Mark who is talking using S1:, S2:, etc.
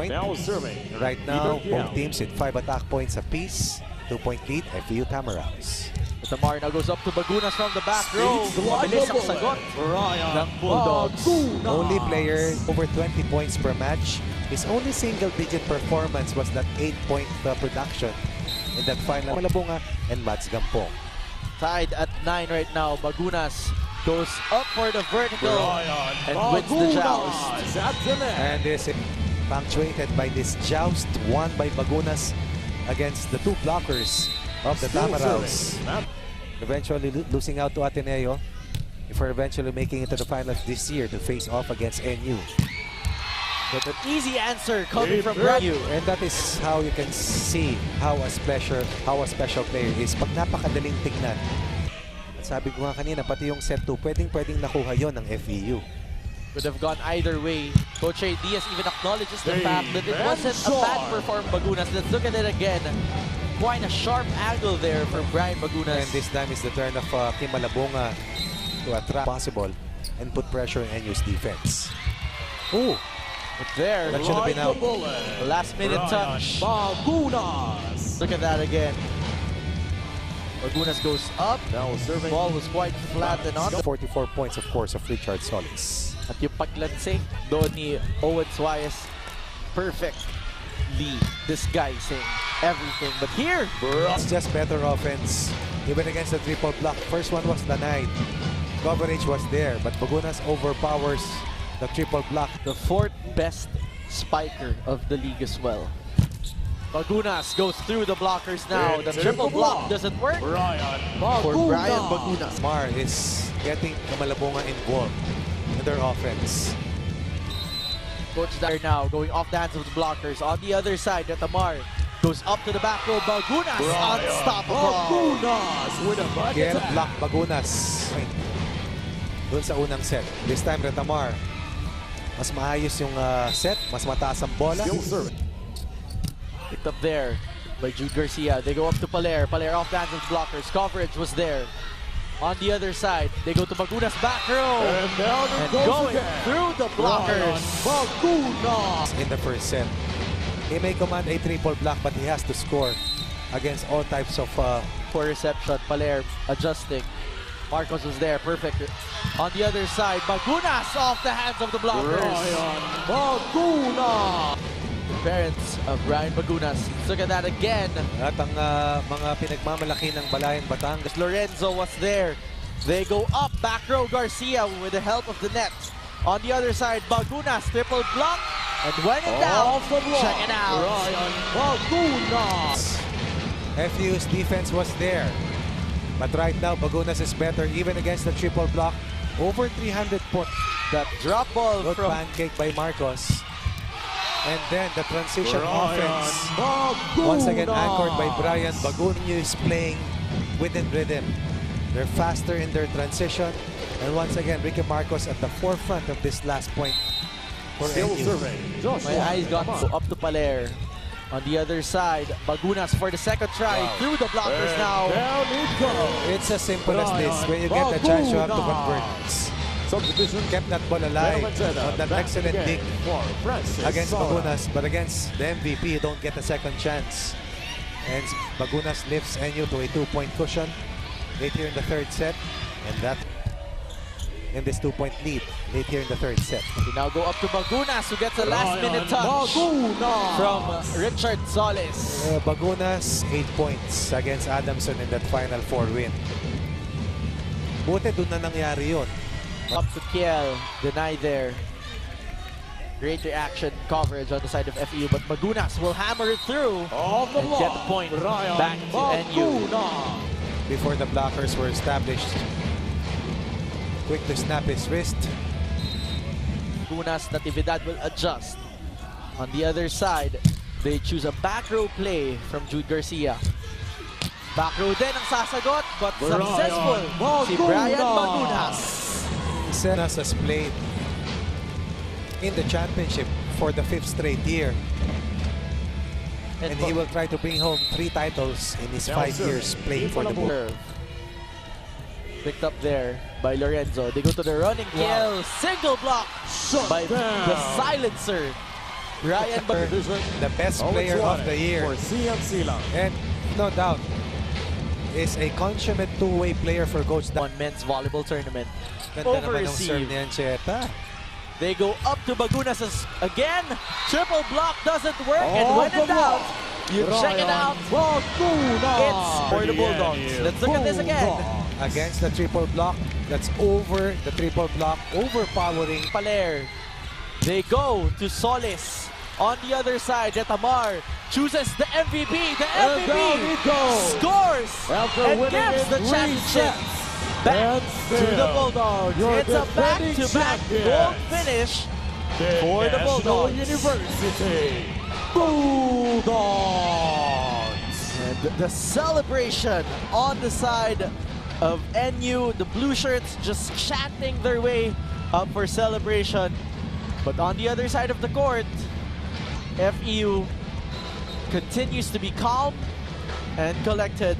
S1: Now serving.
S2: Right now, both teams with 5 attack points apiece. 2-point lead, FEU Tamaraws.
S3: Tamar now goes up to Bagunas from the back row. Mabilis ang sagot ng Bulldogs.
S2: Only player over 20 points per match. His only single-digit performance was that 8-point production in that final. Malabunga and Mads Gampong.
S3: Tied at 9 right now. Bagunas goes up for the vertical and wins the joust.
S2: And this is punctuated by this joust won by Bagunas against the two blockers of the Tamaraws. Eventually losing out to Ateneo before eventually making it to the finals this year to face off against NU.
S3: But an easy answer coming from Bryan.
S2: And that is how you can see how a special player is pag napakadaling tignan. At sabi ko nga kanina, pati yung set 2, pwedeng nakuha yon ng FEU.
S3: Could have gone either way. Coach Diaz even acknowledges the fact that it wasn't a bad performance Bagunas. Let's look at it again. Quite a sharp angle there for Bryan Bagunas.
S2: And this time is the turn of Kim Malabunga to attract possible and put pressure on NU's defense.
S3: Ooh, but there,
S2: that should have been out.
S3: The last minute touch.
S1: Bagunas.
S3: Look at that again. Bagunas goes up.
S1: Now serving.
S3: Ball was quite flat and on.
S2: 44 points, of course, of Richard Solis.
S3: At yung paglansing doon ni Owen Suarez, perfectly disguising everything. But here,
S2: it's just better offense. Even against the triple block. First one was denied. Coverage was there, but Bagunas overpowers the triple block.
S3: the 4th best spiker of the league as well. Bagunas goes through the blockers now. The triple block doesn't work for Bryan Bagunas.
S2: Mar is getting Malabunga involved in their offense.
S3: Coach there now going off the hands of the blockers. On the other side, Tamar goes up to the back row. Bagunas unstoppable.
S1: Bagunas with a
S2: Again, block Bagunas. Doon sa unang set. This time, Retamar. Mas maayos yung set. Mas mataas ang bola.
S3: Picked up there by Jude Garcia. They go up to Paler. Paler off the hands of the blockers. Coverage was there. On the other side, they go to Bagunas back row.
S1: And
S3: Going through the blockers.
S1: Bagunas.
S2: In the first set. He may command a triple block but he has to score against all types of
S3: Poor reception. Paler adjusting. Marcos was there. Perfect. On the other side, Bagunas off the hands of the blockers.
S1: Bagunas.
S3: Parents of Bryan Bagunas. Look at that again.
S2: at ang mga pinagmamalaki ng Balayan Batangas.
S3: Lorenzo was there. They go up. Back row Garcia with the help of the net. On the other side, Bagunas triple block. And when in doubt, check it out.
S1: Bagunas.
S2: FEU's defense was there. But right now, Bagunas is better even against the triple block. Over 300 points.
S3: That drop ball
S2: Good
S3: from
S2: pancake by Marcos. And then the transition
S1: Bryan
S2: offense.
S1: Bagunas.
S2: Once again anchored by Bryan Bagunas is playing within rhythm. They're faster in their transition. And once again, Ricky Marcos at the forefront of this last point for
S1: Still
S2: NU.
S1: serving.
S3: my eyes got up to Paler. On the other side, Bagunas for the second try through the blockers now.
S1: Down it goes.
S2: It's as simple as this. When you get the chance, you have to convert.
S1: Subdivision
S2: Kept that ball alive on that excellent dig against
S1: Sara.
S2: Bagunas, but against the MVP, you don't get a second chance. And Bagunas lifts NU to a 2-point cushion late here in the third set, and that in this 2-point lead late here in the third set.
S3: We now go up to Bagunas who gets a last-minute touch from Richard Solis.
S2: Bagunas 8 points against Adamson in that Final 4 win. Buti doon na nangyari yun.
S3: Up to Kiel, denied there. Great reaction coverage on the side of FEU, but Bagunas will hammer it through and get the point back to NU.
S2: Before the blockers were established, quick to snap his wrist.
S3: Bagunas Natividad will adjust. On the other side, they choose a back row play from Jude Garcia. Back row din ang sasagot, but successful si Bryan Bagunas.
S2: Senas has played in the championship for the 5th straight year. And he will try to bring home 3 titles in his 5 years playing for the Bulls.
S3: Picked up there by Lorenzo. They go to the running kill. Single block by the silencer. Bryan Bagunas.
S1: Division.
S2: The best player of the year.
S1: For CMC lang.
S2: And no doubt, is a consummate two-way player for Coach Dan.
S3: On men's volleyball tournament.
S2: Ganda naman ng serve
S3: Overreceived.
S2: ni Ancheta.
S3: They go up to Bagunas again. Triple block doesn't work. And when in doubt, you check it out.
S1: Bagunas.
S3: It's for the Bulldogs. Let's look at this again.
S2: Against the triple block, that's over the triple block, overpowering.
S3: Paler. They go to Solis. On the other side, Detamar chooses the MVP. The
S1: And
S3: MVP
S1: down he goes.
S3: scores
S1: After
S3: and
S1: winning
S3: gives
S1: in
S3: the
S1: 3
S3: championship
S1: sets.
S3: back
S1: And
S3: to the
S1: still,
S3: Bulldogs.
S1: your
S3: It's a
S1: defending
S3: back-to-back
S1: champions,
S3: gold finish for the
S1: National
S3: Bulldogs.
S1: University Bulldogs.
S3: And the celebration on the side of NU, the blue shirts just chanting their way up for celebration. But on the other side of the court, FEU continues to be calm and collected.